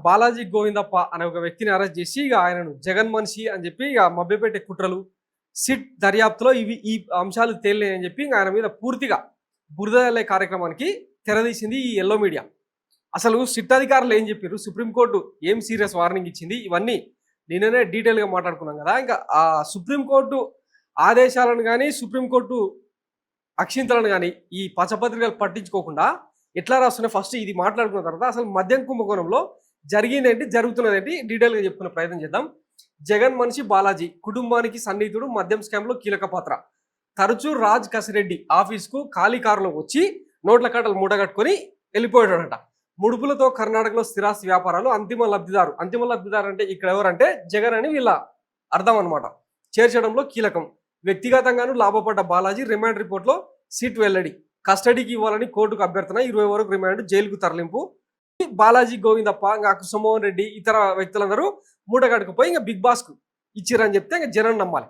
బాలాజీ గోవిందప్ప అనే ఒక వ్యక్తిని అరెస్ట్ చేసి ఇక ఆయనను జగన్ మనిషి అని చెప్పి ఇక మభ్యపెట్టే కుట్రలు సిట్ దర్యాప్తులో ఈ అంశాలు తేలినాయని చెప్పి ఇంక ఆయన మీద పూర్తిగా బురద జల్లే కార్యక్రమానికి తెరదీసింది ఈ ఎల్లో మీడియా. అసలు సిట్ అధికారులు ఏం చెప్పారు, సుప్రీంకోర్టు ఏం సీరియస్ వార్నింగ్ ఇచ్చింది, ఇవన్నీ నిన్ననే డీటెయిల్గా మాట్లాడుకున్నాం కదా. ఇంకా ఆ సుప్రీంకోర్టు ఆదేశాలను కానీ సుప్రీంకోర్టు అక్షింతలను కానీ ఈ పచ్చపత్రికలు పట్టించుకోకుండా ఎట్లా రాస్తున్నాయి ఫస్ట్ ఇది మాట్లాడుకున్న తర్వాత అసలు మద్యం కుంభకోణంలో జరిగిందేంటి, జరుగుతున్నదేంటి డీటెయిల్గా చెప్పుకునే ప్రయత్నం చేద్దాం. జగన్ మనిషి బాలాజీ కుటుంబానికి సన్నిహితుడు, మద్యం స్కామ్లో కీలక పాత్ర. తరచూ రాజ్ కసిరెడ్డి ఆఫీస్కు ఖాళీ కారులో వచ్చి నోట్ల కట్టలు మూటగట్టుకొని వెళ్ళిపోయాడట. ముడుపులతో కర్ణాటకలో స్థిరాస్తి వ్యాపారాలు. అంతిమ లబ్ధిదారు అంటే ఇక్కడ ఎవరంటే జగన్ అని వీళ్ళ అర్థం అనమాట. చేర్చడంలో కీలకం. వ్యక్తిగతంగానూ లాభపడ్డ బాలాజీ రిమాండ్ రిపోర్ట్లో సీట్ వెల్లడి. కస్టడీకి ఇవ్వాలని కోర్టుకు అభ్యర్థన, 20 వరకు రిమాండ్, జైలుకు తరలింపు. బాలాజీ గోవిందప్ప, ఇంకా కుసుమోహన్ రెడ్డి, ఇతర వ్యక్తులందరూ మూటగట్టుకుపోయి ఇంకా బిగ్ బాస్కు ఇచ్చిరని చెప్తే ఇంకా జనం నమ్మాలి.